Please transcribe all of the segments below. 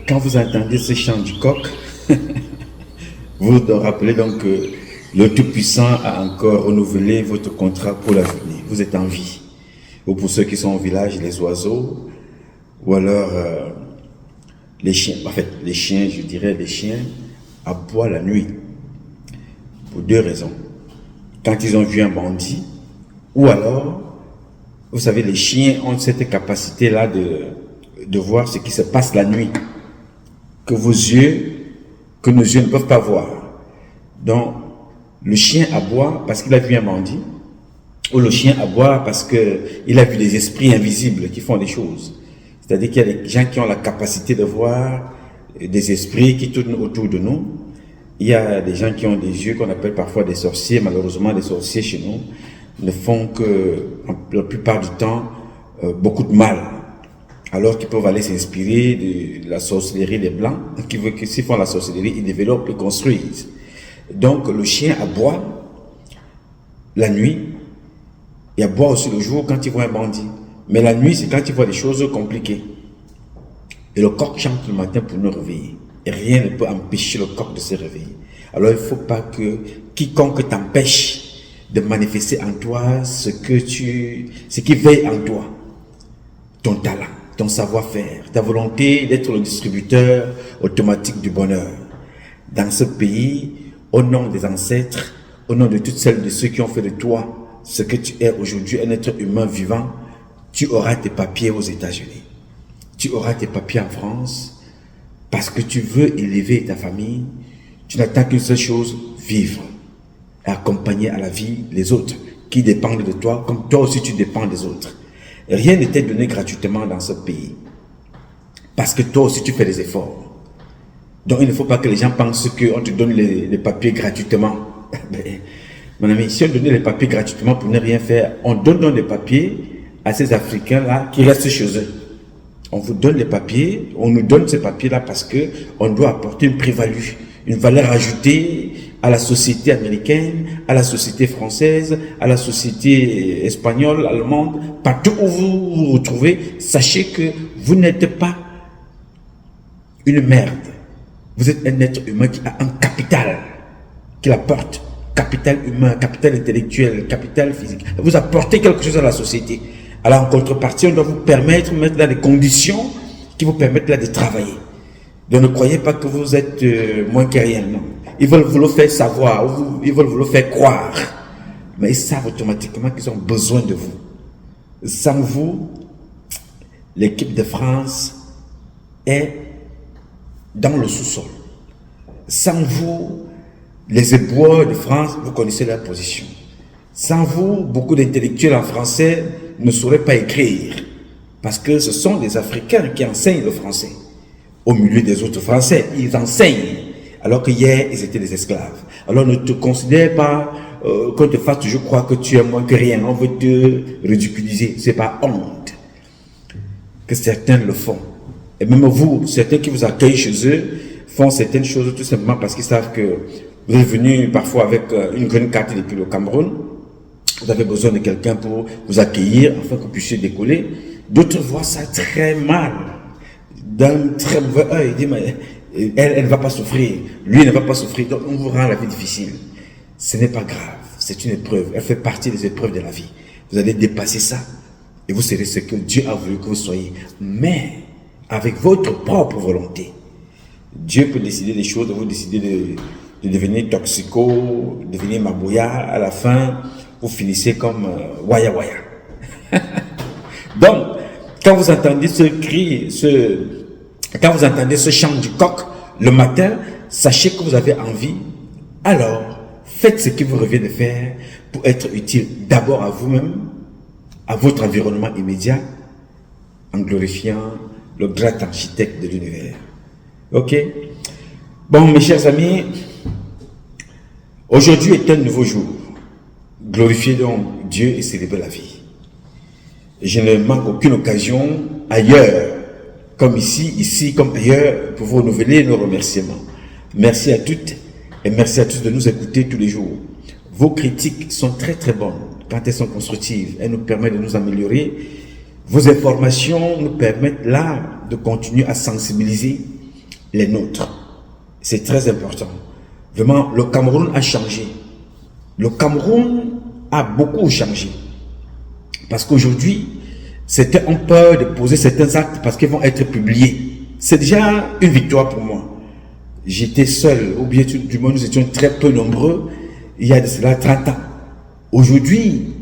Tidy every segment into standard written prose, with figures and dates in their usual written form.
quand vous entendez ce chant du coq, vous vous rappelez donc que le Tout-Puissant a encore renouvelé votre contrat pour l'avenir. Vous êtes en vie. Ou pour ceux qui sont au village, les oiseaux, ou alors les chiens. En fait, les chiens, je dirais, les chiens aboient la nuit. Pour deux raisons. Quand ils ont vu un bandit, ou alors, vous savez, les chiens ont cette capacité-là de voir ce qui se passe la nuit, que nos yeux ne peuvent pas voir. Donc, le chien aboie parce qu'il a vu un bandit, ou le chien aboie parce qu'il a vu des esprits invisibles qui font des choses. C'est-à-dire qu'il y a des gens qui ont la capacité de voir des esprits qui tournent autour de nous. Il y a des gens qui ont des yeux qu'on appelle parfois des sorciers. Malheureusement, les sorciers chez nous ne font que, la plupart du temps, beaucoup de mal. Alors qu'ils peuvent aller s'inspirer de la sorcellerie des Blancs, qui veut que s'ils font la sorcellerie, ils développent et construisent. Donc, le chien aboie la nuit, et aboie aussi le jour quand il voit un bandit. Mais la nuit, c'est quand il voit des choses compliquées. Et le coq chante le matin pour nous réveiller. Et rien ne peut empêcher le coq de se réveiller. Alors, il ne faut pas que quiconque t'empêche de manifester en toi ce qui veille en toi. Ton talent, ton savoir-faire, ta volonté d'être le distributeur automatique du bonheur. Dans ce pays, au nom des ancêtres, au nom de toutes celles de ceux qui ont fait de toi ce que tu es aujourd'hui, un être humain vivant, tu auras tes papiers aux États-Unis. Tu auras tes papiers en France parce que tu veux élever ta famille. Tu n'attends qu'une seule chose, vivre et accompagner à la vie les autres qui dépendent de toi comme toi aussi tu dépends des autres. Rien n'était donné gratuitement dans ce pays parce que toi aussi tu fais des efforts. Donc il ne faut pas que les gens pensent qu'on te donne les papiers gratuitement. Mon ami, si on donnait les papiers gratuitement pour ne rien faire, on donne donc les papiers à ces Africains-là qui restent chez eux. On vous donne les papiers, on nous donne ces papiers-là parce que on doit apporter une plus-value, une valeur ajoutée à la société américaine, à la société française, à la société espagnole, allemande, partout où vous vous retrouvez, sachez que vous n'êtes pas une merde. Vous êtes un être humain qui a un capital qu'il apporte. Capital humain, capital intellectuel, capital physique. Vous apportez quelque chose à la société. Alors en contrepartie, on doit vous permettre de mettre là des conditions qui vous permettent là de travailler. Donc ne croyez pas que vous êtes moins que rien, non. Ils veulent vous le faire savoir, ils veulent vous le faire croire. Mais ils savent automatiquement qu'ils ont besoin de vous. Sans vous, l'équipe de France est dans le sous-sol. Sans vous, les éboueurs de France, vous connaissez leur position. Sans vous, beaucoup d'intellectuels en français ne sauraient pas écrire. Parce que ce sont des Africains qui enseignent le français. Au milieu des autres Français, ils enseignent. Alors que hier, ils étaient des esclaves. Alors ne te considère pas qu'on te fasse toujours croire que tu es moins que rien. On veut te ridiculiser. C'est pas honte que certains le font. Et même vous, certains qui vous accueillent chez eux, font certaines choses tout simplement parce qu'ils savent que vous êtes venu parfois avec une green card depuis le Cameroun. Vous avez besoin de quelqu'un pour vous accueillir afin que vous puissiez décoller. D'autres voient ça très mal, d'un très mauvais œil. Ils disent, mais elle ne va pas souffrir, lui ne va pas souffrir, donc on vous rend la vie difficile. Ce n'est pas grave, c'est une épreuve, elle fait partie des épreuves de la vie. Vous allez dépasser ça et vous serez ce que Dieu a voulu que vous soyez. Mais avec votre propre volonté. Dieu peut décider des choses, vous décidez de devenir toxico, devenir mabouya, à la fin, vous finissez comme waya waya. Donc, quand vous entendez ce cri, quand vous entendez ce chant du coq le matin, sachez que vous avez envie. Alors, faites ce qu'il vous revient de faire pour être utile d'abord à vous-même, à votre environnement immédiat, en glorifiant le grand architecte de l'univers. Ok? Bon, mes chers amis, aujourd'hui est un nouveau jour. Glorifiez donc Dieu et célébrez la vie. Je ne manque aucune occasion ailleurs, comme ici comme ailleurs, pour vous renouveler nos remerciements. Merci à toutes et merci à tous de nous écouter tous les jours. Vos critiques sont très très bonnes quand elles sont constructives. Elles nous permettent de nous améliorer. Vos informations nous permettent là de continuer à sensibiliser les nôtres. C'est très important. Vraiment, le Cameroun a changé. Le Cameroun a beaucoup changé. Parce qu'aujourd'hui, certains ont peur de poser certains actes parce qu'ils vont être publiés. C'est déjà une victoire pour moi. J'étais seul, ou bien du moins nous étions très peu nombreux, il y a de cela 30 ans. Aujourd'hui,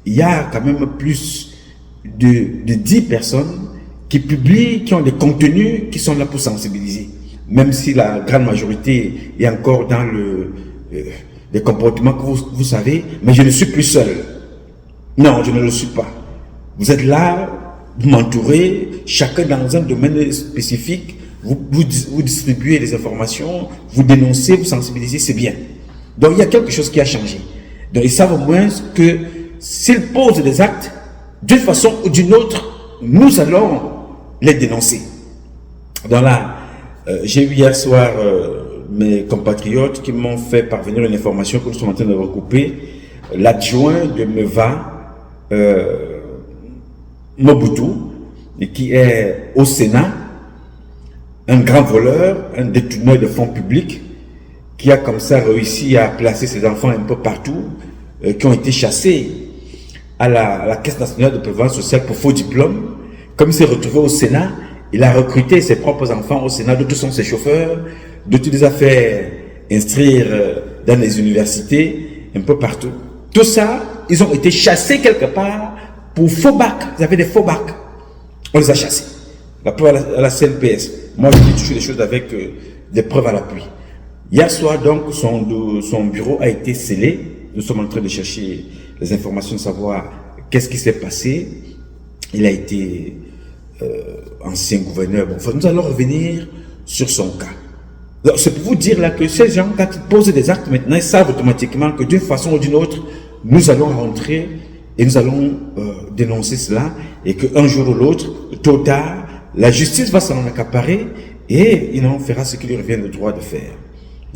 il y a quand même plus de 10 personnes qui publient, qui ont des contenus qui sont là pour sensibiliser. Même si la grande majorité est encore dans les comportements que vous savez, mais je ne suis plus seul. Non, je ne le suis pas. Vous êtes là, vous m'entourez, chacun dans un domaine spécifique, vous distribuez des informations, vous dénoncez, vous sensibilisez, c'est bien. Donc il y a quelque chose qui a changé. Donc ils savent au moins que s'ils posent des actes, d'une façon ou d'une autre, nous allons les dénoncer. Donc là, j'ai eu hier soir mes compatriotes qui m'ont fait parvenir une information que nous sommes en train de recouper. L'adjoint de Meva, Mobutu, qui est au Sénat, un grand voleur, un détourneur de fonds publics, qui a comme ça réussi à placer ses enfants un peu partout, qui ont été chassés à la Caisse nationale de prévoyance sociale pour faux diplôme. Comme il s'est retrouvé au Sénat, il a recruté ses propres enfants au Sénat, d'autres sont ses chauffeurs, d'autres les a fait instruire dans les universités, un peu partout. Tout ça, ils ont été chassés quelque part pour faux bacs. Ils avaient des faux bacs. On les a chassés. La preuve à la CNPS. Moi, je dis toujours des choses avec des preuves à l'appui. Hier soir, donc, son bureau a été scellé. Nous sommes en train de chercher les informations, de savoir qu'est-ce qui s'est passé. Il a été ancien gouverneur. Bon, enfin, nous allons revenir sur son cas. C'est pour vous dire là que ces gens, quand ils posent des actes maintenant, ils savent automatiquement que d'une façon ou d'une autre, nous allons rentrer et nous allons dénoncer cela, et qu'un jour ou l'autre, tôt ou tard, la justice va s'en accaparer et il en fera ce qui lui revient de droit de faire.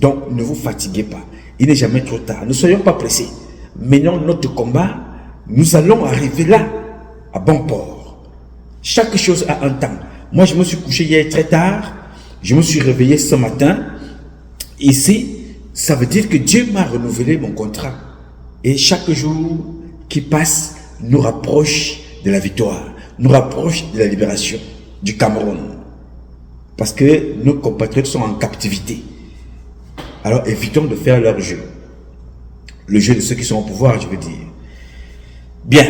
Donc, ne vous fatiguez pas. Il n'est jamais trop tard. Ne soyons pas pressés. Menons notre combat. Nous allons arriver là, à bon port. Chaque chose a un temps. Moi, je me suis couché hier très tard. Je me suis réveillé ce matin. Ici, ça veut dire que Dieu m'a renouvelé mon contrat. Et chaque jour qui passe nous rapproche de la victoire, nous rapproche de la libération du Cameroun. Parce que nos compatriotes sont en captivité. Alors évitons de faire leur jeu. Le jeu de ceux qui sont au pouvoir, je veux dire. Bien.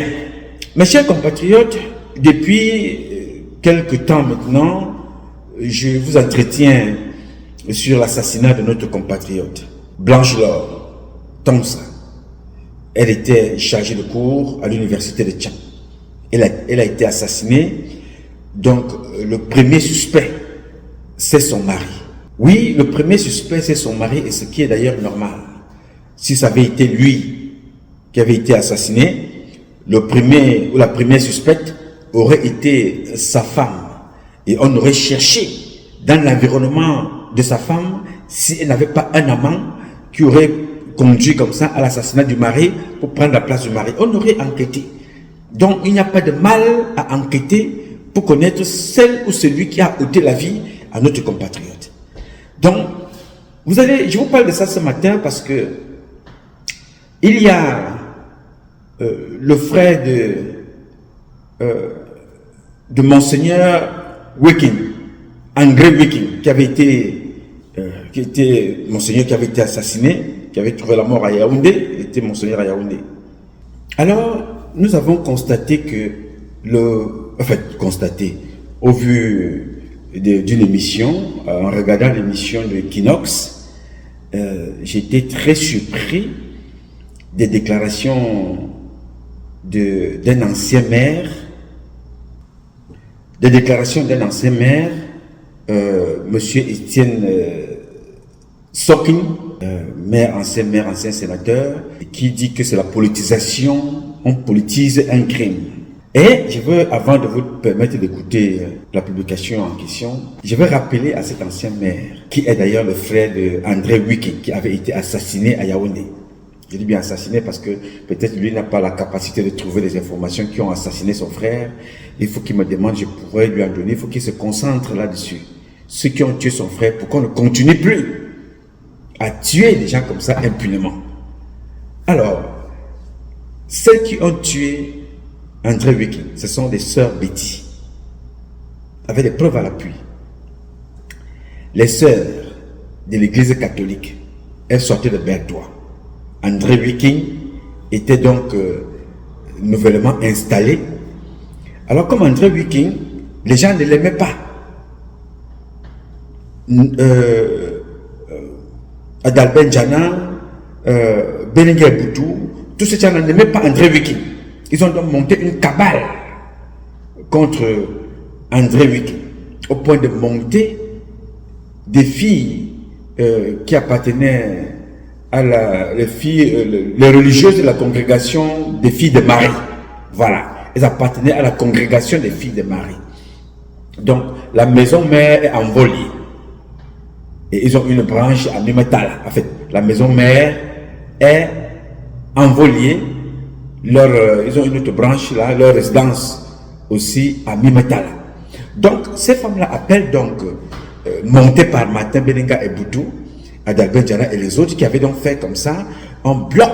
Mes chers compatriotes, depuis quelque temps maintenant, je vous entretiens sur l'assassinat de notre compatriote, Blanche-Laure Tomsa. Elle était chargée de cours à l'université de Tchad. Elle a été assassinée. Donc, le premier suspect, c'est son mari. Oui, le premier suspect, c'est son mari, et ce qui est d'ailleurs normal. Si ça avait été lui qui avait été assassiné, le premier ou la première suspecte aurait été sa femme. Et on aurait cherché dans l'environnement de sa femme si elle n'avait pas un amant qui aurait conduit comme ça à l'assassinat du mari pour prendre la place du mari. On aurait enquêté. Donc, il n'y a pas de mal à enquêter pour connaître celle ou celui qui a ôté la vie à notre compatriote. Donc, je vous parle de ça ce matin parce que il y a le frère de Monseigneur Wiking, André Wiking, qui était Monseigneur qui avait été assassiné, qui avait trouvé la mort à Yaoundé. Il était Monseigneur à Yaoundé. Alors, nous avons constaté que au vu d'une émission, en regardant l'émission de Kinox, j'étais très surpris des déclarations d'un ancien maire, monsieur Étienne Sokin, ancien sénateur, qui dit que c'est la politisation, on politise un crime. Et je veux, avant de vous permettre d'écouter la publication en question, je vais rappeler à cet ancien maire, qui est d'ailleurs le frère de André Wiki, qui avait été assassiné à Yaoundé. Je dis bien assassiné parce que peut-être lui n'a pas la capacité de trouver les informations qui ont assassiné son frère. Il faut qu'il me demande, je pourrais lui en donner, il faut qu'il se concentre là-dessus. ceux qui ont tué son frère, pour qu'on ne continue plus à tuer des gens comme ça impunément. Alors, celles qui ont tué André Wiking, ce sont des sœurs Betty, avec des preuves à l'appui. Les sœurs de l'église catholique, elles sortaient de Berthois. André Wiking était donc nouvellement installé. Alors comme André Wiking, les gens ne l'aimaient pas. Adalben Djana, Belinga Boutou, tous ces gens n'aimaient pas André Wiking. Ils ont donc monté une cabale contre André Wiking, au point de monter des filles qui appartenaient à les religieuses de la congrégation des filles de Marie. Voilà, elles appartenaient à la congrégation des filles de Marie. Donc, la maison mère est envolée. Et ils ont une branche à Mimetala. En fait, la maison mère est envolée. Ils ont une autre branche là, leur résidence aussi à Mimetala. Donc, ces femmes-là appellent donc, montées par Martin Belinga et Boutou, Adalben Djana et les autres qui avaient donc fait comme ça, en bloc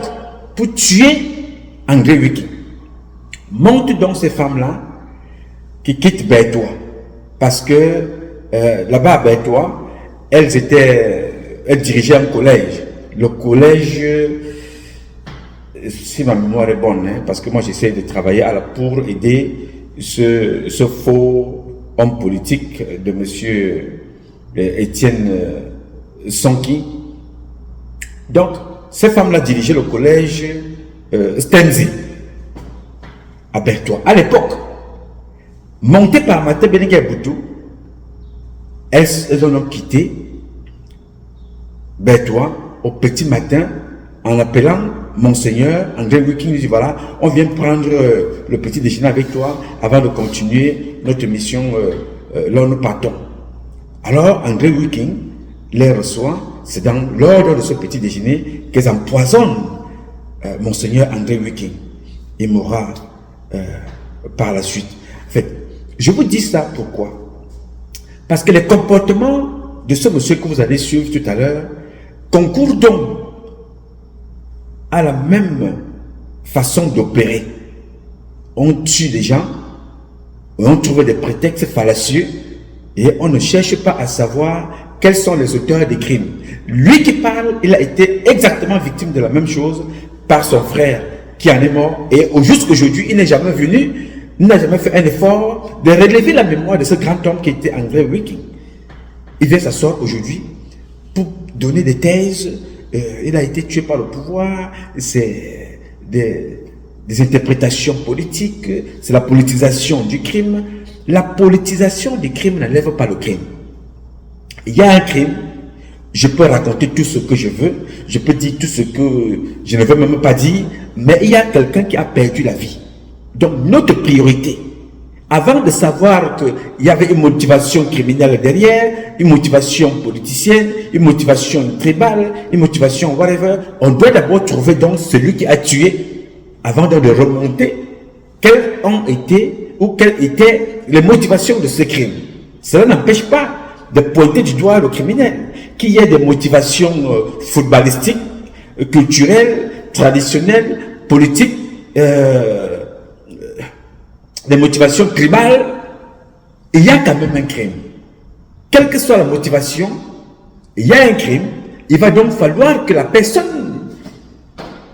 pour tuer André Wiking. Montent donc ces femmes-là qui quittent Berthois. Parce que là-bas à Berthois, elles dirigeaient un collège. Le collège, si ma mémoire est bonne, hein, parce que moi j'essaie de travailler pour aider ce faux homme politique de monsieur Étienne Sonki. Donc, ces femmes-là dirigeaient le collège Stenzi à Berthois. À l'époque, montées par Martin Belinga et Boutou, elles ont quitté Berthois au petit matin en appelant Monseigneur André Wiking. Dit voilà, on vient prendre le petit déjeuner avec toi avant de continuer notre mission là où nous partons. Alors André Wiking les reçoit. C'est dans l'ordre de ce petit déjeuner qu'elles empoisonnent Monseigneur André Wiking. Il mourra par la suite. En fait, je vous dis ça pourquoi? Parce que les comportements de ce monsieur que vous allez suivre tout à l'heure concourent donc à la même façon d'opérer. On tue des gens, on trouve des prétextes fallacieux et on ne cherche pas à savoir quels sont les auteurs des crimes. Lui qui parle, il a été exactement victime de la même chose par son frère qui en est mort et jusqu'aujourd'hui, il n'est jamais venu, il n'a jamais fait un effort de relever la mémoire de ce grand homme qui était André Wiking. Il vient s'asseoir aujourd'hui pour donner des thèses. Il a été tué par le pouvoir, c'est des interprétations politiques, c'est la politisation du crime. La politisation du crime n'enlève pas le crime. Il y a un crime, je peux raconter tout ce que je veux, je peux dire tout ce que je ne veux même pas dire, mais il y a quelqu'un qui a perdu la vie. Donc notre priorité, avant de savoir qu'il y avait une motivation criminelle derrière, une motivation politicienne, une motivation tribale, une motivation whatever, on doit d'abord trouver donc celui qui a tué, avant de remonter quelles ont été ou quelles étaient les motivations de ce crime. Cela n'empêche pas de pointer du doigt le criminel, qu'il y ait des motivations footballistiques, culturelles, traditionnelles, politiques, des motivations tribales, il y a quand même un crime. Quelle que soit la motivation, il y a un crime. Il va donc falloir que la personne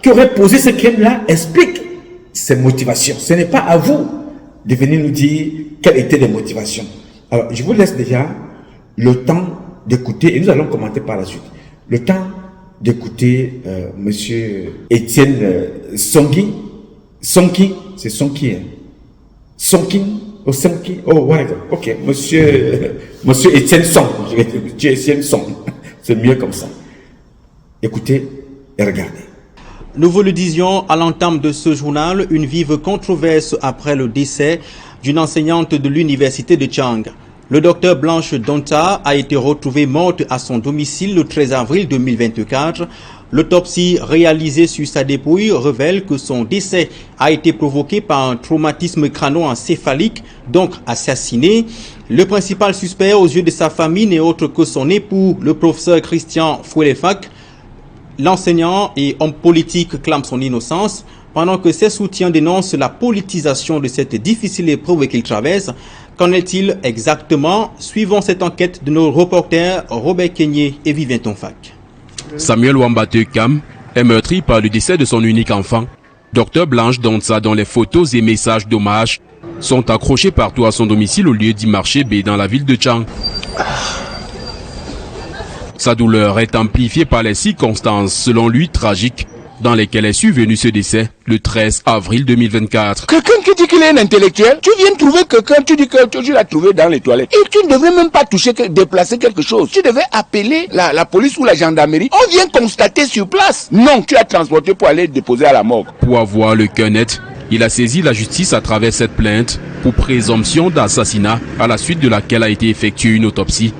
qui aurait posé ce crime-là explique ses motivations. Ce n'est pas à vous de venir nous dire quelles étaient les motivations. Alors, je vous laisse déjà le temps d'écouter, et nous allons commenter par la suite, le temps d'écouter monsieur Étienne Sonki, c'est Sonki, hein? Sonki, oh whatever, ok, monsieur Étienne Son, je vais dire monsieur Étienne Son, c'est mieux comme ça. Écoutez et regardez. Nous vous le disions à l'entame de ce journal, une vive controverse après le décès d'une enseignante de l'université de Chang. Le docteur Blanche Donta a été retrouvée morte à son domicile le 13 avril 2024. L'autopsie réalisée sur sa dépouille révèle que son décès a été provoqué par un traumatisme crâno-encéphalique, donc assassiné. Le principal suspect aux yeux de sa famille n'est autre que son époux, le professeur Christian Fouelefak. L'enseignant et homme politique clame son innocence, pendant que ses soutiens dénoncent la politisation de cette difficile épreuve qu'il traverse. Qu'en est-il exactement? Suivons cette enquête de nos reporters Robert Kenyé et Vivien Tonfac. Samuel Wambate Kam est meurtri par le décès de son unique enfant. Dr Blanche Dontsa, dont les photos et messages d'hommage sont accrochés partout à son domicile au lieu du marché B dans la ville de Tchang. Sa douleur est amplifiée par les circonstances, selon lui, tragiques, dans lesquelles est survenu ce décès le 13 avril 2024. Quelqu'un qui dit qu'il est un intellectuel, tu viens trouver quelqu'un, tu dis que tu l'as trouvé dans les toilettes. Et tu ne devrais même pas toucher, déplacer quelque chose. Tu devais appeler la police ou la gendarmerie. On vient constater sur place. Non, tu as transporté pour aller déposer à la morgue. Pour avoir le cœur net, il a saisi la justice à travers cette plainte pour présomption d'assassinat, à la suite de laquelle a été effectuée une autopsie.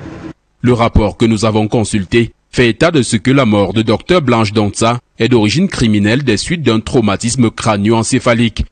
Le rapport que nous avons consulté fait état de ce que la mort de Dr Blanche Dontsa est d'origine criminelle des suites d'un traumatisme crânio-encéphalique.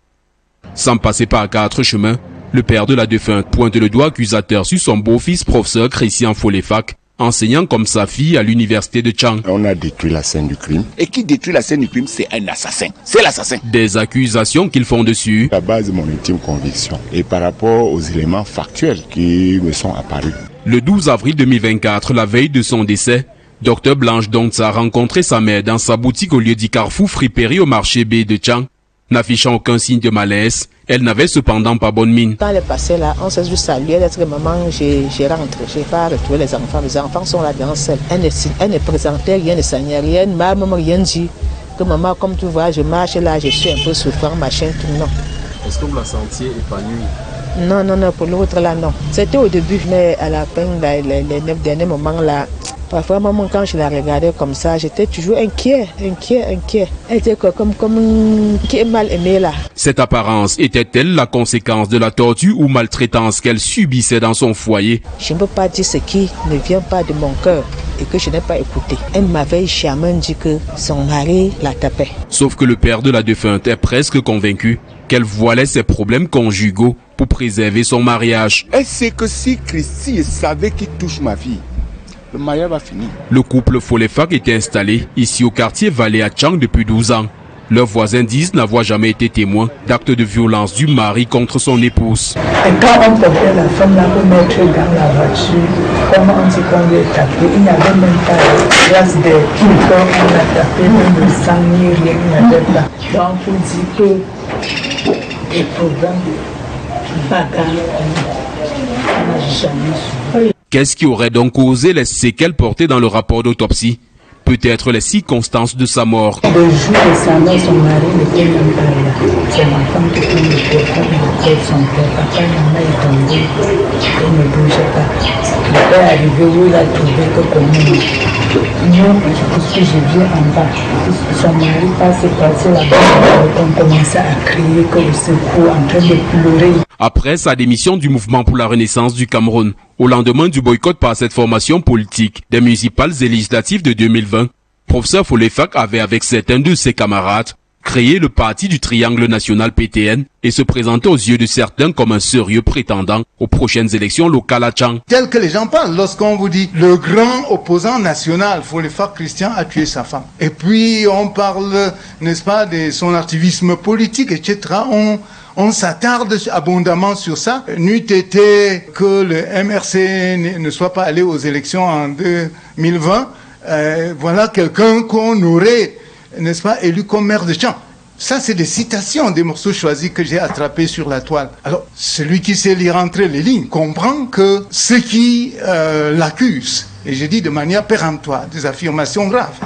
Sans passer par 4 chemins, le père de la défunte pointe le doigt accusateur sur son beau-fils professeur Christian Fouelefak, enseignant comme sa fille à l'université de Tchang. On a détruit la scène du crime. Et qui détruit la scène du crime, c'est un assassin. C'est l'assassin. Des accusations qu'ils font dessus. La base de mon intime conviction et par rapport aux éléments factuels qui me sont apparus. Le 12 avril 2024, la veille de son décès, Dr Blanche Dontsa a rencontré sa mère dans sa boutique au lieu du carrefour Friperie au marché B de Tchang. N'affichant aucun signe de malaise, elle n'avait cependant pas bonne mine. Quand elle est passée là, on s'est juste salué, elle a dit que maman, j'ai rentré, j'ai pas retrouvé les enfants sont là dans celle. Elle ne présentait rien, ne saignait rien, maman rien dit. Que maman, comme tu vois, je marche là, je suis un peu souffrant, machin, tout non. Est-ce que vous la sentiez épanouie? Non, pour l'autre là, non. C'était au début, mais à la fin, là, les 9 derniers moments là, parfois, maman, quand je la regardais comme ça, j'étais toujours inquiet. Elle était comme qui est mal aimée là. Cette apparence était-elle la conséquence de la torture ou maltraitance qu'elle subissait dans son foyer? Je ne peux pas dire ce qui ne vient pas de mon cœur et que je n'ai pas écouté. Elle m'avait jamais dit que son mari la tapait. Sauf que le père de la défunte est presque convaincu qu'elle voilait ses problèmes conjugaux pour préserver son mariage. Elle sait que si Christy savait qu'il touche ma fille, le mariage va finir. Le couple Fouelefak était installé ici au quartier Vallée à Tchang depuis 12 ans. Leurs voisins disent n'avoir jamais été témoins d'actes de violence du mari contre son épouse. Et quand on portait la femme là pour mettre dans la voiture, comment on dit qu'on lui a tapé, il n'y avait même pas de trace de qui on l'a tapé, même le sang ni rien, il n'y avait pas. Donc on dit que les problèmes de bagarre, on n'a jamais su. Qu'est-ce qui aurait donc causé les séquelles portées dans le rapport d'autopsie? Peut-être les circonstances de sa mort. Le jour de sa mort, son mari n'était même pas là. C'est ma femme qui prit le téléphone de son père. Papa et maman est tombé. Il ne bougeait pas. Le père est arrivé où il a trouvé que comme nous, puisque je viens en bas, son mari passe passer là-bas. On commençait à crier que le secours en train de pleurer. Après sa démission du mouvement pour la renaissance du Cameroun, au lendemain du boycott par cette formation politique des municipales et législatives de 2020, professeur Fouelefak avait avec certains de ses camarades créé le parti du Triangle National PTN et se présentait aux yeux de certains comme un sérieux prétendant aux prochaines élections locales à Tchang. Tel que les gens parlent, lorsqu'on vous dit le grand opposant national, Fouelefak Christian, a tué sa femme. Et puis on parle, n'est-ce pas, de son activisme politique, etc. On s'attarde abondamment sur ça. N'eût été que le MRC ne soit pas allé aux élections en 2020, voilà quelqu'un qu'on aurait, n'est-ce pas, élu comme maire de Tchang. Ça, c'est des citations, des morceaux choisis que j'ai attrapés sur la toile. Alors, celui qui sait lire entre les lignes comprend que ceux qui l'accusent, et je dis de manière péremptoire, des affirmations graves,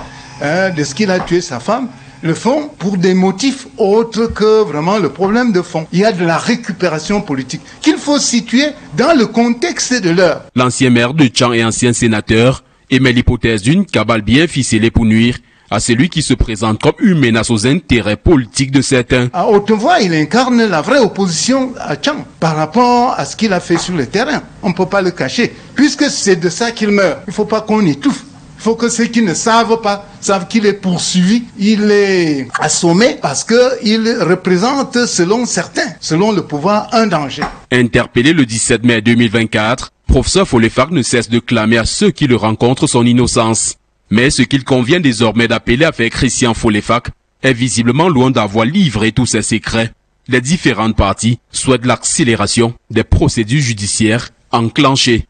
de ce qu'il a tué sa femme, le font pour des motifs autres que vraiment le problème de fond. Il y a de la récupération politique qu'il faut situer dans le contexte de l'heure. L'ancien maire de Tchang et ancien sénateur émet l'hypothèse d'une cabale bien ficelée pour nuire à celui qui se présente comme une menace aux intérêts politiques de certains. À haute voix, il incarne la vraie opposition à Tchang par rapport à ce qu'il a fait sur le terrain. On ne peut pas le cacher, puisque c'est de ça qu'il meurt. Il ne faut pas qu'on étouffe Il faut que ceux qui ne savent pas savent qu'il est poursuivi, il est assommé parce qu'il représente, selon certains, selon le pouvoir, un danger. Interpellé le 17 mai 2024, professeur Folefak ne cesse de clamer à ceux qui le rencontrent son innocence. Mais ce qu'il convient désormais d'appeler avec Christian Folefak est visiblement loin d'avoir livré tous ses secrets. Les différentes parties souhaitent l'accélération des procédures judiciaires enclenchées.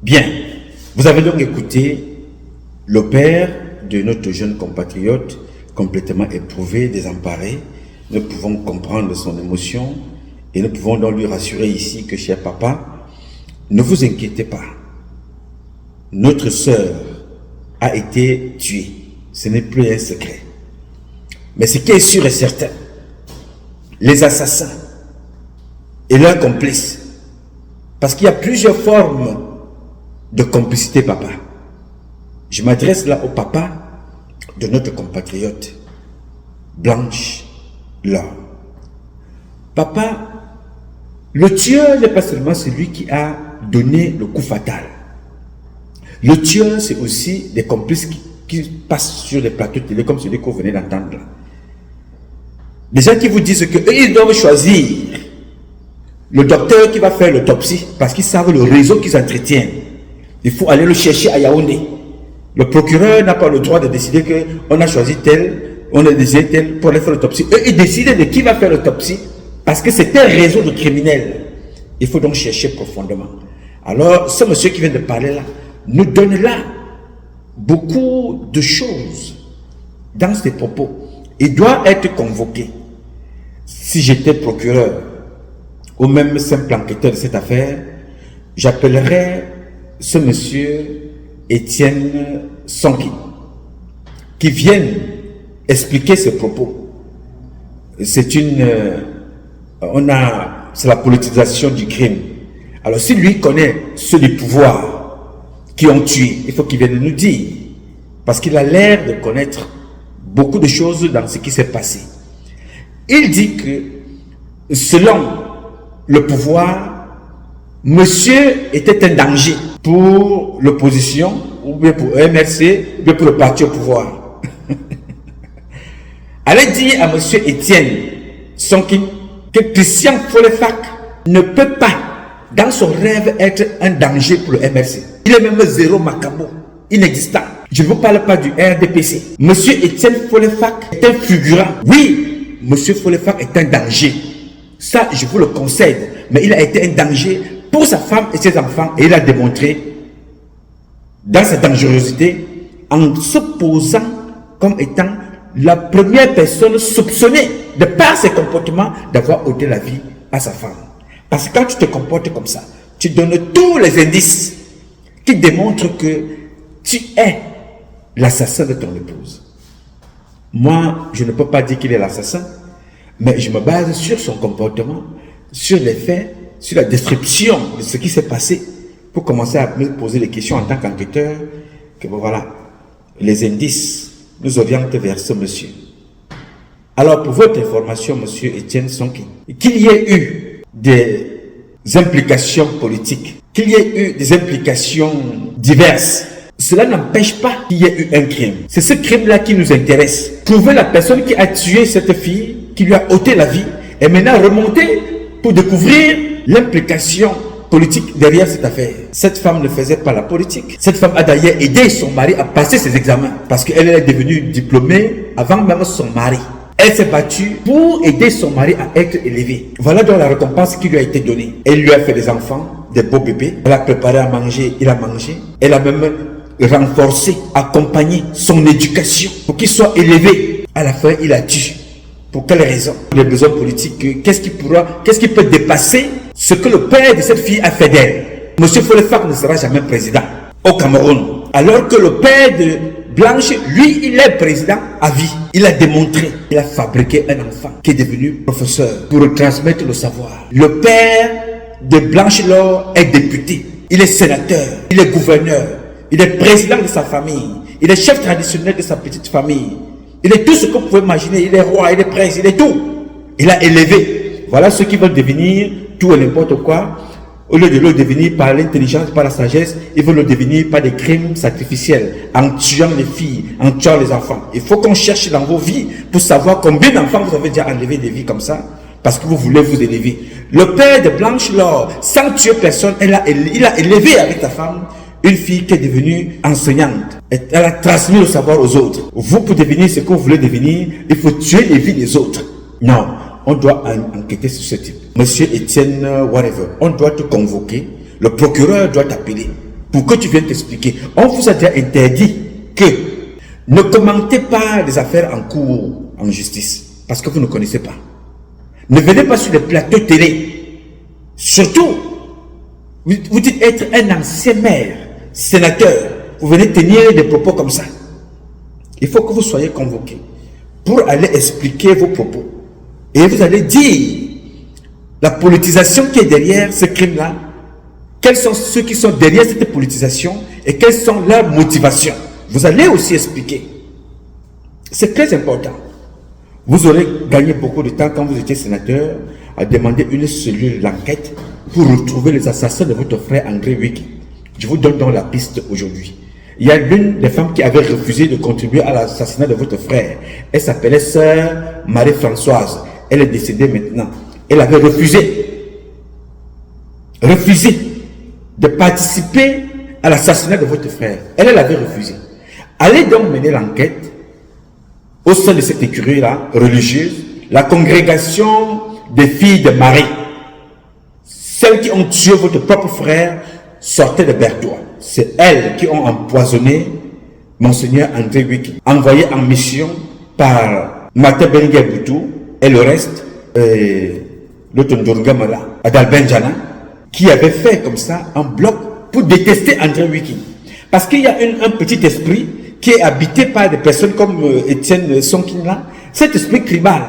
Bien, vous avez donc écouté le père de notre jeune compatriote complètement éprouvé, désemparé. Nous pouvons comprendre son émotion et nous pouvons donc lui rassurer ici que, cher papa, ne vous inquiétez pas. Notre sœur a été tuée. Ce n'est plus un secret. Mais ce qui est sûr et certain, les assassins et leurs complices, parce qu'il y a plusieurs formes de complicité, papa. Je m'adresse là au papa de notre compatriote, Blanche Laure. Papa, le tueur n'est pas seulement celui qui a donné le coup fatal. Le tueur, c'est aussi des complices qui passent sur les plateaux de télé comme celui qu'on venait d'entendre là. Des gens qui vous disent qu'ils doivent choisir le docteur qui va faire l'autopsie parce qu'ils savent le réseau qu'ils entretiennent. Il faut aller le chercher à Yaoundé. Le procureur n'a pas le droit de décider qu'on a choisi tel, on a décidé tel pour aller faire l'autopsie. Eux, ils décident de qui va faire l'autopsie parce que c'est un réseau de criminels. Il faut donc chercher profondément. Alors, ce monsieur qui vient de parler là, nous donne là beaucoup de choses dans ses propos. Il doit être convoqué. Si j'étais procureur ou même simple enquêteur de cette affaire, j'appellerais ce monsieur Étienne Sonki qui vienne expliquer ses propos. C'est la politisation du crime. Alors si lui connaît ceux du pouvoir qui ont tué, il faut qu'il vienne nous dire, parce qu'il a l'air de connaître beaucoup de choses dans ce qui s'est passé. Il dit que selon le pouvoir, monsieur était un danger pour l'opposition, ou bien pour MRC, ou bien pour le parti au pouvoir. Allez dire à monsieur Étienne Sonkin que Christian Folefak ne peut pas, dans son rêve, être un danger pour le MRC. Il est même zéro macabo, inexistant. Je ne vous parle pas du RDPC. Monsieur Étienne Folefak est un figurant. Oui, monsieur Folefak est un danger. Ça, je vous le concède. Mais il a été un danger pour sa femme et ses enfants. Et il a démontré dans sa dangerosité en se posant comme étant la première personne soupçonnée de par ses comportements d'avoir ôté la vie à sa femme. Parce que quand tu te comportes comme ça, tu donnes tous les indices qui démontrent que tu es l'assassin de ton épouse. Moi, je ne peux pas dire qu'il est l'assassin, mais je me base sur son comportement, sur les faits, sur la description de ce qui s'est passé, pour commencer à me poser des questions en tant qu'enquêteur, que bon, voilà, les indices nous orientent vers ce monsieur. Alors, pour votre information, monsieur Étienne Sonki, qu'il y ait eu des implications politiques, qu'il y ait eu des implications diverses, cela n'empêche pas qu'il y ait eu un crime. C'est ce crime-là qui nous intéresse. Trouver la personne qui a tué cette fille, qui lui a ôté la vie, et maintenant remonter pour découvrir l'implication politique derrière cette affaire. Cette femme ne faisait pas la politique. Cette femme a d'ailleurs aidé son mari à passer ses examens, parce qu'elle est devenue diplômée avant même son mari. Elle s'est battue pour aider son mari à être élevé. Voilà donc la récompense qui lui a été donnée. Elle lui a fait des enfants, des beaux bébés. Elle a préparé à manger, il a mangé. Elle a même renforcé, accompagné son éducation pour qu'il soit élevé. À la fin, il a tué. Pour quelle raison? Les besoins politiques, qu'est-ce qui peut dépasser ce que le père de cette fille a fait d'elle? Monsieur Folefak ne sera jamais président au Cameroun. Alors que le père de Blanche, lui, il est président à vie. Il a démontré, il a fabriqué un enfant qui est devenu professeur pour transmettre le savoir. Le père de Blanche Laure est député, il est sénateur, il est gouverneur, il est président de sa famille, il est chef traditionnel de sa petite famille. Il est tout ce que vous pouvez imaginer, il est roi, il est prince, il est tout. Il a élevé. Voilà ceux qui veulent devenir tout et n'importe quoi. Au lieu de le devenir par l'intelligence, par la sagesse, ils veulent le devenir par des crimes sacrificiels, en tuant les filles, en tuant les enfants. Il faut qu'on cherche dans vos vies pour savoir combien d'enfants vous avez déjà enlevé des vies comme ça, parce que vous voulez vous élever. Le père de Blanche-Laure, sans tuer personne, il a élevé avec ta femme une fille qui est devenue enseignante. Elle a transmis le savoir aux autres. Vous, pour devenir ce que vous voulez devenir, il faut tuer les vies des autres. Non. On doit enquêter sur ce type. Monsieur Étienne, whatever, on doit te convoquer. Le procureur doit t'appeler pour que tu viennes t'expliquer. On vous a déjà interdit que ne commentez pas les affaires en cours en justice parce que vous ne connaissez pas. Ne venez pas sur les plateaux télé. Surtout, vous dites être un ancien maire, sénateur. Vous venez tenir des propos comme ça. Il faut que vous soyez convoqué pour aller expliquer vos propos. Et vous allez dire la politisation qui est derrière ce crime-là, quels sont ceux qui sont derrière cette politisation et quelles sont leurs motivations. Vous allez aussi expliquer. C'est très important. Vous aurez gagné beaucoup de temps quand vous étiez sénateur à demander une cellule d'enquête pour retrouver les assassins de votre frère André Wiki. Je vous donne donc la piste aujourd'hui. Il y a l'une des femmes qui avait refusé de contribuer à l'assassinat de votre frère. Elle s'appelait sœur Marie-Françoise. Elle est décédée maintenant. Elle avait refusé de participer à l'assassinat de votre frère. Elle avait refusé. Allez donc mener l'enquête au sein de cette écurie-là, religieuse, la congrégation des filles de Marie. Celles qui ont tué votre propre frère sortaient de Berthois. C'est elles qui ont empoisonné Monseigneur André Wiki, envoyé en mission par Martin Benguer Boutou et le reste, l'autre Ndorungamala, Adal Benjana, qui avait fait comme ça un bloc pour détester André Wiki. Parce qu'il y a un petit esprit qui est habité par des personnes comme Étienne Sonkin là, cet esprit tribal.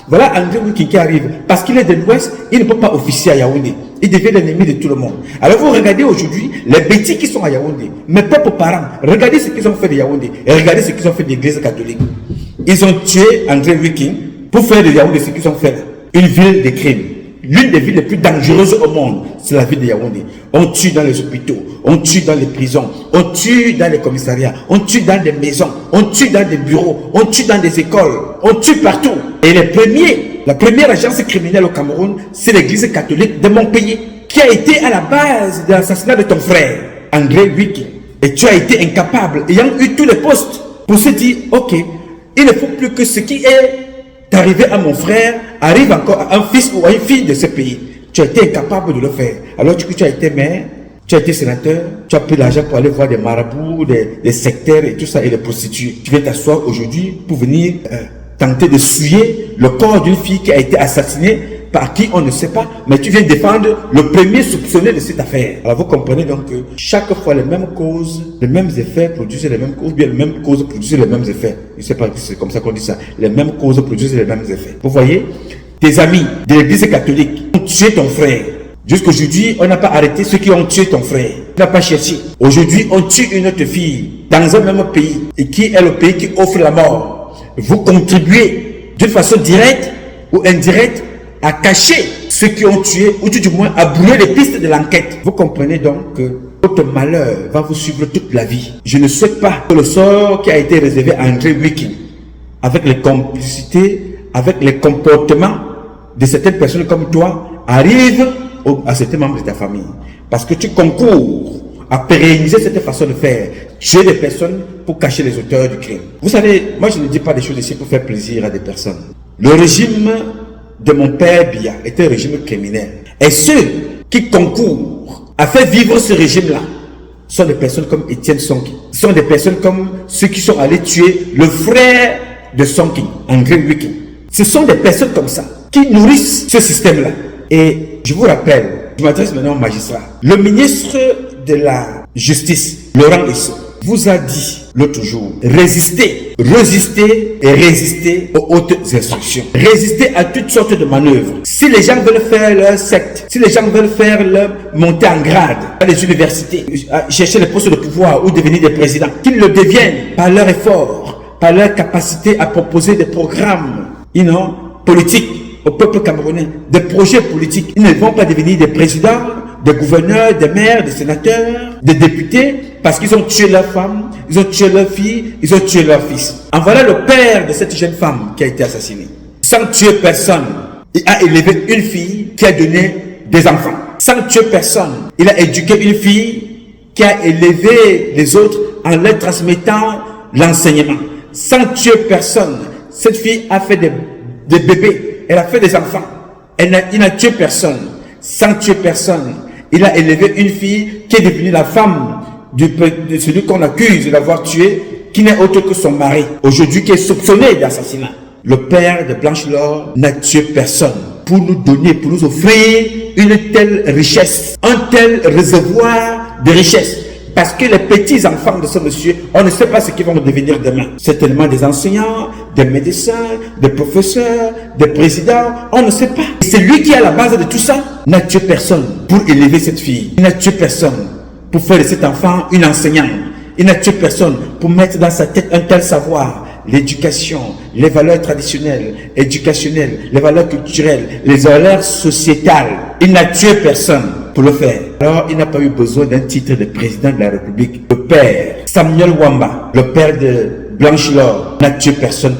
Voilà André Wiki qui arrive, parce qu'il est de l'Ouest, il ne peut pas officier à Yaoundé. Il devient l'ennemi de tout le monde. Alors vous regardez aujourd'hui les bêtises qui sont à Yaoundé, mes propres parents, regardez ce qu'ils ont fait de Yaoundé et regardez ce qu'ils ont fait de l'église catholique. Ils ont tué André Wiki pour faire de Yaoundé ce qu'ils ont fait là. Une ville de crimes. L'une des villes les plus dangereuses au monde, c'est la ville de Yaoundé. On tue dans les hôpitaux, on tue dans les prisons, on tue dans les commissariats, on tue dans des maisons, on tue dans des bureaux, on tue dans des écoles, on tue partout. Et la première agence criminelle au Cameroun, c'est l'église catholique de mon pays, qui a été à la base de l'assassinat de ton frère, André Wiki. Et tu as été incapable, ayant eu tous les postes, pour se dire, ok, il ne faut plus que ce qui est arrivé à mon frère arrive encore à un fils ou à une fille de ce pays. Tu as été incapable de le faire. Alors tu as été maire, tu as été sénateur, tu as pris l'argent pour aller voir des marabouts, des sectaires et tout ça, et les prostituées. Tu viens t'asseoir aujourd'hui pour venir tenter de souiller le corps d'une fille qui a été assassinée par qui on ne sait pas, mais tu viens défendre le premier soupçonné de cette affaire. Alors vous comprenez donc que chaque fois les mêmes causes, les mêmes effets produisent les mêmes causes, ou bien les mêmes causes produisent les mêmes effets. Je ne sais pas si c'est comme ça qu'on dit ça. Les mêmes causes produisent les mêmes effets. Vous voyez, tes amis de l'église catholique ont tué ton frère. Jusqu'aujourd'hui, on n'a pas arrêté ceux qui ont tué ton frère. On n'a pas cherché. Aujourd'hui, on tue une autre fille dans un même pays, et qui est le pays qui offre la mort. Vous contribuez d'une façon directe ou indirecte à cacher ceux qui ont tué, ou tout du moins à brûler les pistes de l'enquête. Vous comprenez donc que votre malheur va vous suivre toute la vie. Je ne souhaite pas que le sort qui a été réservé à André Wiki, avec les complicités, avec les comportements de certaines personnes comme toi, arrive à certains membres de ta famille. Parce que tu concours à pérenniser cette façon de faire, tuer des personnes pour cacher les auteurs du crime. Vous savez, moi je ne dis pas des choses ici pour faire plaisir à des personnes. Le régime de mon père Biya était un régime criminel. Et ceux qui concourent à faire vivre ce régime-là sont des personnes comme Étienne Sonkin. Sont des personnes comme ceux qui sont allés tuer le frère de Sonkin, André Wiki. Ce sont des personnes comme ça qui nourrissent ce système-là. Et je vous rappelle, je m'adresse maintenant au magistrat. Le ministre de la Justice, Laurent Isso, vous a dit l'autre jour, résister et résister aux hautes instructions. Résister à toutes sortes de manœuvres. Si les gens veulent faire leur secte, si les gens veulent faire leur montée en grade à les universités, chercher les postes de pouvoir ou devenir des présidents, qu'ils le deviennent par leur effort, par leur capacité à proposer des programmes, politiques au peuple camerounais, des projets politiques. Ils ne vont pas devenir des présidents des gouverneurs, des maires, des sénateurs, des députés, parce qu'ils ont tué leur femme, ils ont tué leur fille, ils ont tué leur fils. En voilà le père de cette jeune femme qui a été assassinée. Sans tuer personne, il a élevé une fille qui a donné des enfants. Sans tuer personne, il a éduqué une fille qui a élevé les autres en leur transmettant l'enseignement. Sans tuer personne, cette fille a fait des bébés, elle a fait des enfants. Il n'a tué personne. Sans tuer personne, il a élevé une fille qui est devenue la femme de celui qu'on accuse d'avoir tué, qui n'est autre que son mari, aujourd'hui qui est soupçonné d'assassinat. Le père de Blanche-Laure n'a tué personne pour nous donner, pour nous offrir une telle richesse, un tel réservoir de richesse. Parce que les petits enfants de ce monsieur, on ne sait pas ce qu'ils vont devenir demain. Certainement des enseignants, des médecins, des professeurs, des présidents, on ne sait pas. Et c'est lui qui est à la base de tout ça. Il n'a tué personne pour élever cette fille. Il n'a tué personne pour faire de cet enfant une enseignante. Il n'a tué personne pour mettre dans sa tête un tel savoir. L'éducation, les valeurs traditionnelles, éducationnelles, les valeurs culturelles, les valeurs sociétales. Il n'a tué personne pour le faire. Alors, il n'a pas eu besoin d'un titre de président de la République. Le père, Samuel Wamba, le père de Blanche-Laure, n'a tué personne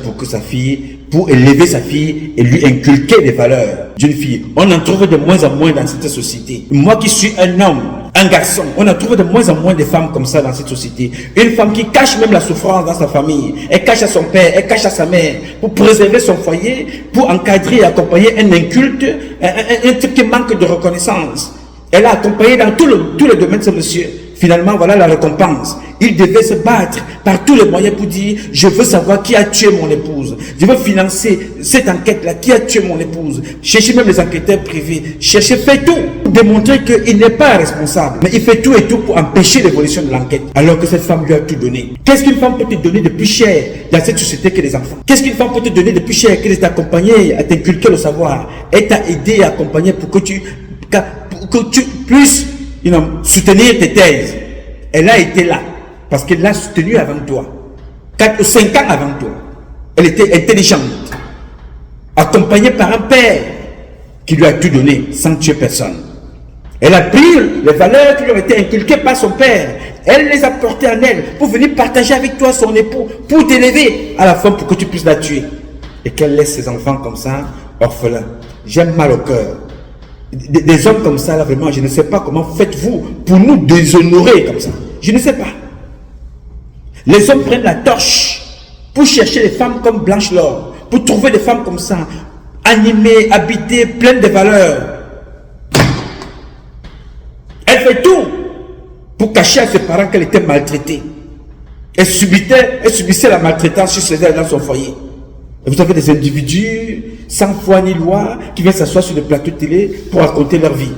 pour élever sa fille et lui inculquer les valeurs d'une fille. On en trouve de moins en moins dans cette société. Moi qui suis un homme, un garçon, on en trouve de moins en moins de femmes comme ça dans cette société. Une femme qui cache même la souffrance dans sa famille. Elle cache à son père, elle cache à sa mère pour préserver son foyer, pour encadrer et accompagner un inculte, un type qui manque de reconnaissance. Elle a accompagné dans tous les domaines de ce monsieur. Finalement, voilà la récompense. Il devait se battre par tous les moyens pour dire, je veux savoir qui a tué mon épouse. Je veux financer cette enquête-là, qui a tué mon épouse. Chercher même les enquêteurs privés. Chercher, fait tout pour démontrer qu'il n'est pas responsable. Mais il fait tout et tout pour empêcher l'évolution de l'enquête. Alors que cette femme lui a tout donné. Qu'est-ce qu'une femme peut te donner de plus cher dans cette société que les enfants? Qu'est-ce qu'une femme peut te donner de plus cher que de t'accompagner, à t'inculquer le savoir, et t'a aidé à accompagner pour que tu puisses soutenir tes thèses. Elle a été là parce qu'elle l'a soutenue avant toi, 4 ou 5 ans avant toi. Elle était intelligente, accompagnée par un père qui lui a tout donné sans tuer personne. Elle a pris les valeurs qui lui ont été inculquées par son père, elle les a portées en elle pour venir partager avec toi son époux, pour t'élever à la fin pour que tu puisses la tuer. Et qu'elle laisse ses enfants comme ça, orphelins. J'ai mal au cœur. Des hommes comme ça, là, vraiment, je ne sais pas comment faites-vous pour nous déshonorer comme ça. Je ne sais pas. Les hommes prennent la torche pour chercher des femmes comme Blanche-Laure, pour trouver des femmes comme ça, animées, habitées, pleines de valeurs. Elle fait tout pour cacher à ses parents qu'elle était maltraitée. Elle subissait la maltraitance chez elle dans son foyer. Et vous avez des individus sans foi ni loi qui viennent s'asseoir sur le plateau de télé pour raconter leur vie.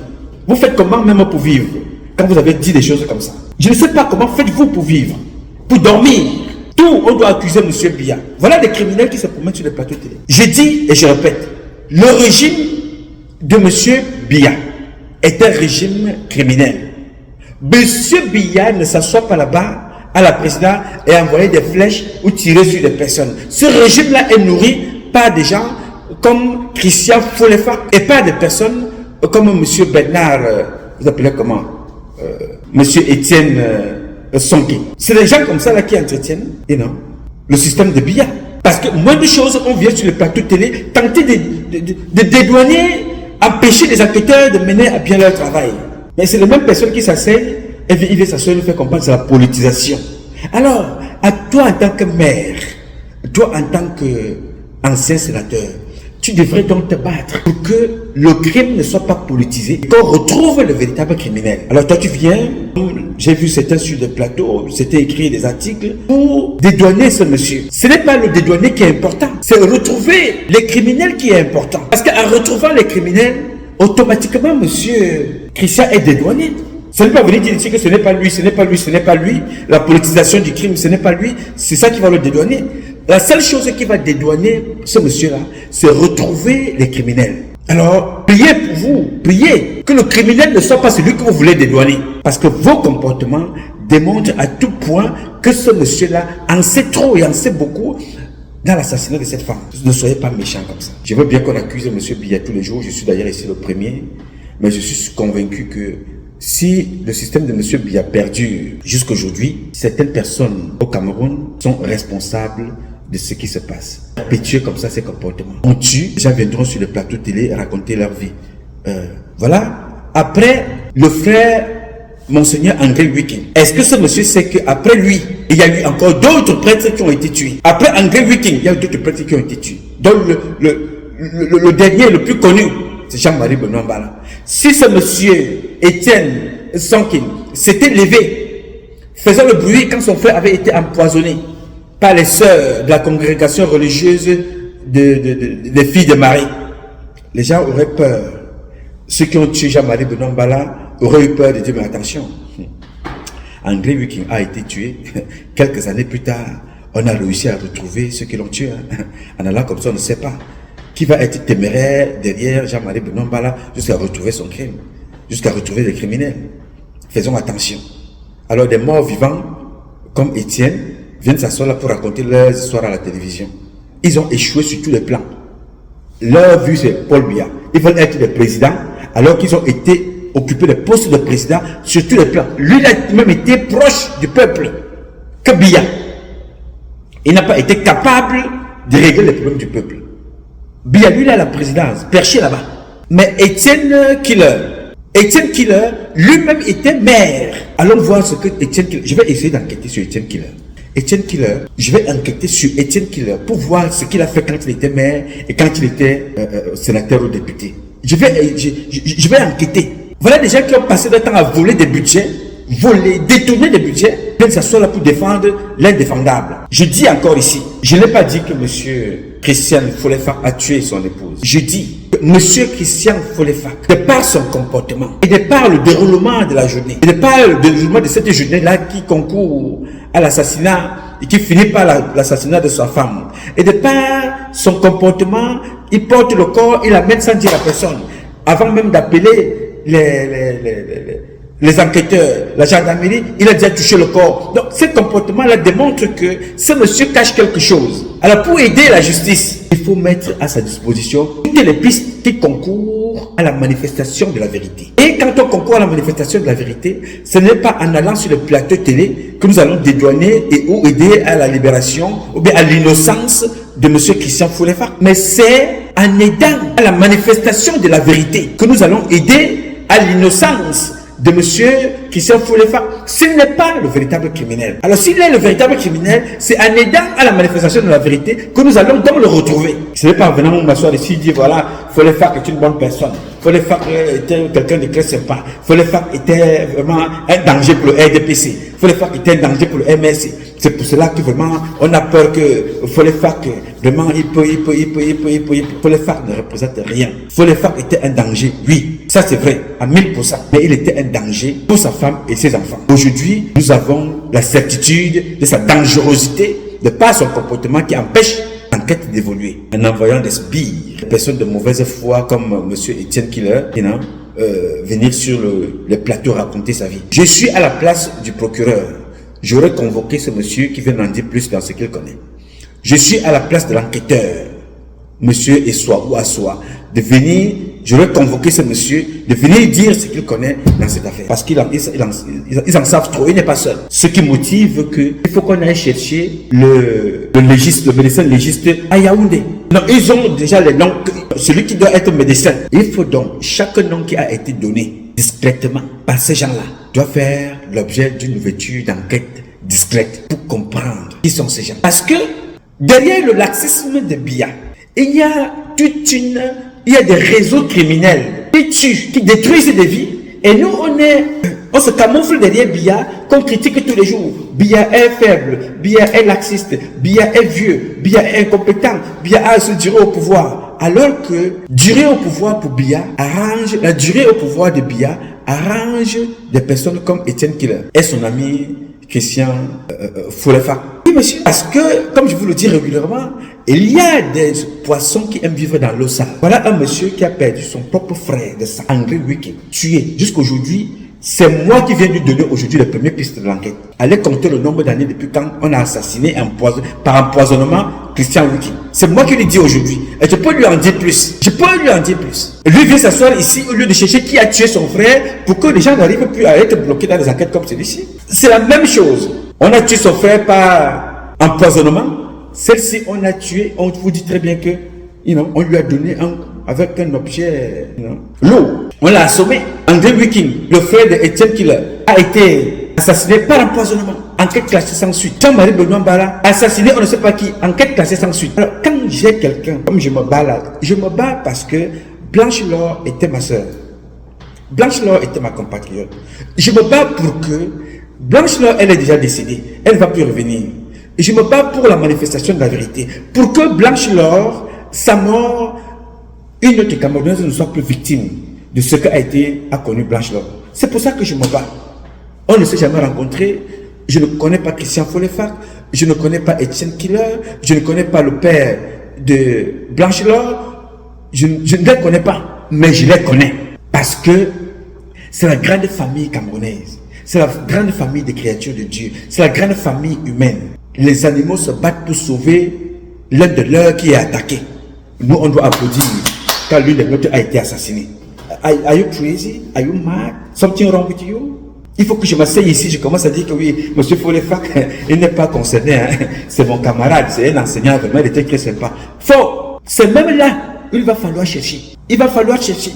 Vous faites comment même pour vivre quand vous avez dit des choses comme ça? Je ne sais pas comment faites-vous pour vivre, pour dormir. Tout, on doit accuser M. Biya. Voilà des criminels qui se promènent sur le plateau de télé. Je dis et je répète, le régime de M. Biya est un régime criminel. M. Biya ne s'assoit pas là-bas à la présidence et envoyer des flèches ou tirer sur des personnes. Ce régime-là est nourri par des gens comme Christian Folefa et par des personnes comme M. Bernard, vous appelez comment, M. Étienne Sonké. C'est des gens comme ça là qui entretiennent le système de Biya. Parce que moins de choses, on vient sur le plateau de télé tenter de dédouaner, empêcher les enquêteurs de mener à bien leur travail. Mais c'est les mêmes personnes qui s'asseyent et il vient s'asseoir et nous fait comprendre c'est la politisation. Alors, à toi en tant que maire, toi en tant qu'ancien sénateur, tu devrais donc te battre pour que le crime ne soit pas politisé, qu'on retrouve le véritable criminel. Alors toi tu viens, j'ai vu certains sur le plateau, c'était écrit des articles pour dédouaner ce monsieur. Ce n'est pas le dédouaner qui est important, c'est retrouver les criminels qui est important. Parce qu'en retrouvant les criminels, automatiquement monsieur Christian est dédouané. Ce n'est pas venir dire que ce n'est pas lui, ce n'est pas lui, ce n'est pas lui. La politisation du crime, ce n'est pas lui. C'est ça qui va le dédouaner. La seule chose qui va dédouaner ce monsieur-là, c'est retrouver les criminels. Alors, priez pour vous, priez que le criminel ne soit pas celui que vous voulez dédouaner. Parce que vos comportements démontrent à tout point que ce monsieur-là en sait trop et en sait beaucoup dans l'assassinat de cette femme. Ne soyez pas méchants comme ça. Je veux bien qu'on accuse M. Biya tous les jours. Je suis d'ailleurs ici le premier. Mais je suis convaincu que si le système de M. Biya perdure jusqu'aujourd'hui, certaines personnes au Cameroun sont responsables de ce qui se passe. Perpétuer comme ça ces comportements. On tue, les gens viendront sur le plateau télé raconter leur vie. Voilà. Après, le frère Monseigneur André Wiking. Est-ce que ce monsieur sait qu'après lui, il y a eu encore d'autres prêtres qui ont été tués? Après André Wiking, il y a eu d'autres prêtres qui ont été tués. Donc le dernier, le plus connu, c'est Jean-Marie Benoît Mbala. Si ce monsieur Étienne Sankin s'était levé, faisant le bruit quand son frère avait été empoisonné par les sœurs de la congrégation religieuse des filles de Marie, les gens auraient peur. Ceux qui ont tué Jean-Marie Benoît Mbala auraient eu peur de dire, mais attention, André Wiking a été tué. Quelques années plus tard, on a réussi à retrouver ceux qui l'ont tué. En allant comme ça, on ne sait pas qui va être téméraire derrière Jean-Marie Benoît Mbala jusqu'à retrouver son crime, jusqu'à retrouver les criminels. Faisons attention. Alors des morts vivants, comme Étienne, viennent s'asseoir là pour raconter leurs histoires à la télévision. Ils ont échoué sur tous les plans. Leur vue, c'est Paul Biya. Ils veulent être des présidents, alors qu'ils ont été occupés des postes de président sur tous les plans. Lui, il a même été proche du peuple que Biya. Il n'a pas été capable de régler les problèmes du peuple. Biya, lui, il a la présidence, perché là-bas. Mais Étienne Killer, lui-même était maire. Allons voir ce que Étienne Killer... Je vais essayer d'enquêter sur Étienne Killer. Étienne Killer, je vais enquêter sur Étienne Killer pour voir ce qu'il a fait quand il était maire et quand il était sénateur ou député. Je vais enquêter. Voilà des gens qui ont passé le temps à voler des budgets, détourner des budgets, viennent s'asseoir là pour défendre l'indéfendable. Je dis encore ici, je n'ai pas dit que M. Christian Folefak a tué son épouse. Je dis que M. Christian Folefak, de par son comportement et de par le déroulement de la journée, et de par le déroulement de cette journée-là qui concourt à l'assassinat et qui finit par l'assassinat de sa femme, et de par son comportement, il porte le corps, il l'amène sans dire à personne, avant même d'appeler les enquêteurs, la gendarmerie, il a déjà touché le corps. Donc ce comportement-là démontre que ce monsieur cache quelque chose. Alors pour aider la justice, il faut mettre à sa disposition toutes les pistes qui concourent à la manifestation de la vérité. Et quand on concourt à la manifestation de la vérité, ce n'est pas en allant sur le plateau télé que nous allons dédouaner ou aider à la libération ou bien à l'innocence de M. Christian Folefak. Mais c'est en aidant à la manifestation de la vérité que nous allons aider à l'innocence de monsieur Christian Folefak. S'il n'est pas le véritable criminel. Alors s'il est le véritable criminel, c'est en aidant à la manifestation de la vérité que nous allons donc le retrouver. Ce n'est pas en venant m'asseoir ici et dire voilà, Folefak est une bonne personne. Folefak était quelqu'un de très sympa. Folefak était vraiment un danger pour le RDPC. Folefak était un danger pour le MSC. C'est pour cela que vraiment on a peur que Folefak vraiment il peut. Folefak ne représente rien. Folefak était un danger, oui, ça c'est vrai, à 1000%. Mais il était un danger pour sa femme et ses enfants. Aujourd'hui, nous avons la certitude de sa dangerosité de par son comportement qui empêche l'enquête d'évoluer. En envoyant des sbires, des personnes de mauvaise foi comme M. Étienne Killer, venir sur le plateau raconter sa vie. Je suis à la place du procureur. J'aurais convoqué ce monsieur qui vient en dire plus dans ce qu'il connaît. Je suis à la place de l'enquêteur, monsieur Essoa ou Assoa, de venir, j'aurais convoqué ce monsieur, de venir dire ce qu'il connaît dans cette affaire. Parce qu'ils en savent trop, il n'est pas seul. Ce qui motive qu'il faut qu'on aille chercher le médecin légiste à Yaoundé. Non, ils ont déjà les noms, celui qui doit être médecin. Il faut donc, chaque nom qui a été donné discrètement par ces gens-là, doit faire l'objet d'une ouverture d'enquête discrète pour comprendre qui sont ces gens. Parce que derrière le laxisme de Biya, il y a des réseaux criminels qui tuent, qui détruisent des vies. Et nous, on se camoufle derrière Biya, qu'on critique tous les jours. Biya est faible, Biya est laxiste, Biya est vieux, Biya est incompétent, Biya a se durer au pouvoir. Alors que durer au pouvoir pour Biya la durée au pouvoir de Biya arrange des personnes comme Étienne Killer et son ami Christian Folefak. Oui, monsieur. Parce que, comme je vous le dis régulièrement, il y a des poissons qui aiment vivre dans l'eau sale. Voilà un monsieur qui a perdu son propre frère de sang, André Wiking, tué. Jusqu'aujourd'hui, c'est moi qui viens lui donner aujourd'hui les premières pistes de l'enquête. Allez compter le nombre d'années depuis quand on a assassiné par empoisonnement Christian Wiking. C'est moi qui lui dis aujourd'hui. Et je peux lui en dire plus. Je peux lui en dire plus. Lui vient s'asseoir ici au lieu de chercher qui a tué son frère pour que les gens n'arrivent plus à être bloqués dans des enquêtes comme celui-ci. C'est la même chose. On a tué son frère par empoisonnement. Celle-ci, on a tué, on vous dit très bien que, on lui a donné avec un objet, l'eau. On l'a assommé. André Wiking, le frère d'Etienne Killer, a été assassiné par empoisonnement. Enquête classée sans suite. Jean-Marie Benoît Mbala, assassiné, on ne sait pas qui. Enquête classée sans suite. Alors, quand j'ai quelqu'un, comme je me bats là, je me bats parce que Blanche Laure était ma soeur. Blanche Laure était ma compatriote. Je me bats pour que Blanche Laure, elle est déjà décédée. Elle ne va plus revenir. Je me bats pour la manifestation de la vérité. Pour que Blanche Laure, sa mort, une autre Camerounaise ne soit plus victime de ce qu'a connu Blanche Laure. C'est pour ça que je me bats. On ne s'est jamais rencontré. Je ne connais pas Christian Follefart. Je ne connais pas Etienne Killer. Je ne connais pas le père de Blanche Laure. Je ne les connais pas. Mais je les connais. Parce que c'est la grande famille camerounaise. C'est la grande famille des créatures de Dieu. C'est la grande famille humaine. Les animaux se battent pour sauver l'un de leurs qui est attaqué. Nous, on doit applaudir quand l'une des nôtres a été assassinée. Are you crazy? Are you mad? Something wrong with you? Il faut que je m'asseye ici, je commence à dire que oui, M. Follefart, il n'est pas concerné, hein. C'est mon camarade, c'est un enseignant, vraiment, il était très sympa. Faux! C'est même là, il va falloir chercher. Il va falloir chercher.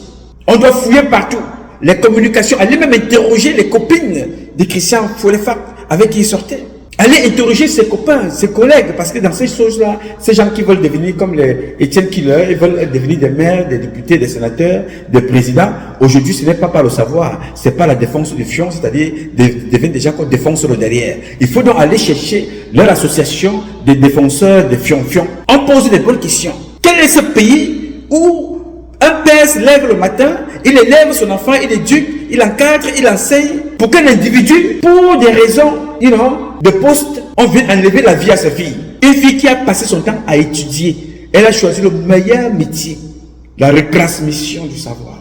On doit fouiller partout. Les communications, aller même interroger les copines de Christian Follefart avec qui il sortait. Aller interroger ses copains, ses collègues, parce que dans ces choses-là, ces gens qui veulent devenir comme les Etienne Killer, ils veulent devenir des maires, des députés, des sénateurs, des présidents. Aujourd'hui, ce n'est pas par le savoir, c'est pas la défense du fion, c'est-à-dire devenir des gens qu'on défonce le derrière. Il faut donc aller chercher leur association des défenseurs de fion-fion. On pose des bonnes questions. Quel est ce pays où un père se lève le matin, il élève son enfant, il éduque, il encadre, il enseigne, pour qu'un individu, pour des raisons, de poste, on vient enlever la vie à sa fille. Une fille qui a passé son temps à étudier, elle a choisi le meilleur métier, la retransmission du savoir.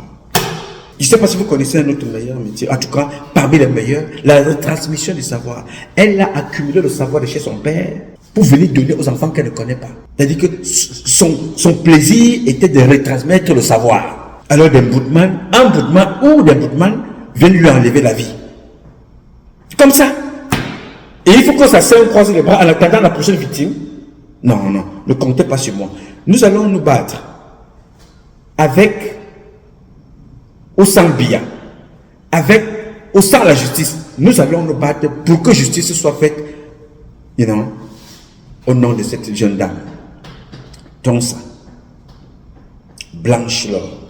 Je ne sais pas si vous connaissez un autre meilleur métier, en tout cas, parmi les meilleurs, la retransmission du savoir. Elle a accumulé le savoir de chez son père pour venir donner aux enfants qu'elle ne connaît pas. C'est-à-dire que son plaisir était de retransmettre le savoir. Alors un boudman ou des boudman viennent lui enlever la vie. Comme ça. Et il faut que ça s'aime, croise les bras en attendant la prochaine victime. Non, ne comptez pas sur moi. Nous allons nous battre avec au sang Biya, avec au sang la justice. Nous allons nous battre pour que justice soit faite, au nom de cette jeune dame. Tonsa, Blanche Laure,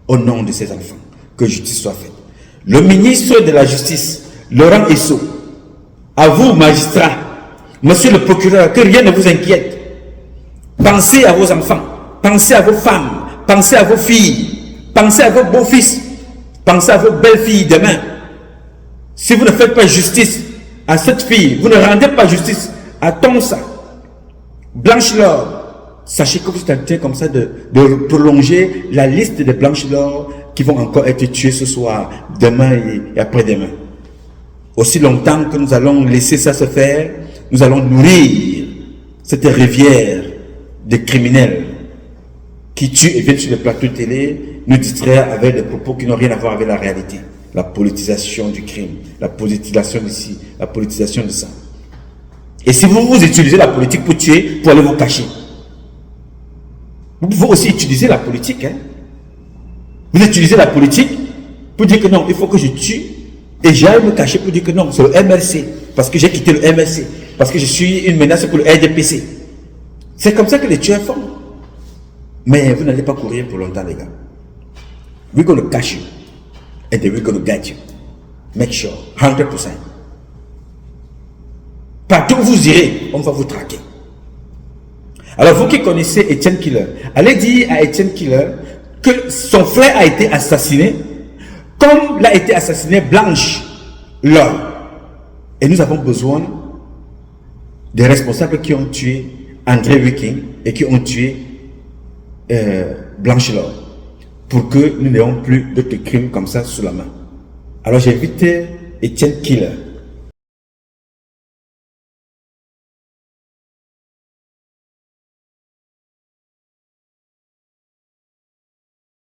au nom de ses enfants, que justice soit faite. Le ministre de la Justice, Laurent Esso, à vous, magistrats, monsieur le procureur, que rien ne vous inquiète. Pensez à vos enfants, pensez à vos femmes, pensez à vos filles, pensez à vos beaux-fils, pensez à vos belles-filles demain. Si vous ne faites pas justice à cette fille, vous ne rendez pas justice à Tonsa, Blanche Laure, sachez que vous êtes en train comme ça de prolonger la liste de Blanche Laure qui vont encore être tuées ce soir, demain et après-demain. Aussi longtemps que nous allons laisser ça se faire, nous allons nourrir cette rivière de criminels qui tuent et viennent sur les plateaux de télé, nous distraire avec des propos qui n'ont rien à voir avec la réalité. La politisation du crime, la politisation d'ici, la politisation de ça. Et si vous utilisez la politique pour tuer, pour aller vous cacher, vous pouvez aussi utiliser la politique. Vous utilisez la politique pour dire que non, il faut que je tue. Et j'aille me cacher pour dire que non, c'est le MRC. Parce que j'ai quitté le MRC. Parce que je suis une menace pour le RDPC. C'est comme ça que les tueurs font. Mais vous n'allez pas courir pour longtemps, les gars. We're going to catch you. And then we're going to get you. Make sure. 100%. Partout où vous irez, on va vous traquer. Alors vous qui connaissez Etienne Killer, allez dire à Etienne Killer que son frère a été assassiné comme l'a été assassiné Blanche Laure. Et nous avons besoin des responsables qui ont tué André Wiking et qui ont tué Blanche Laure pour que nous n'ayons plus d'autres crimes comme ça sous la main. Alors j'invite Etienne Killer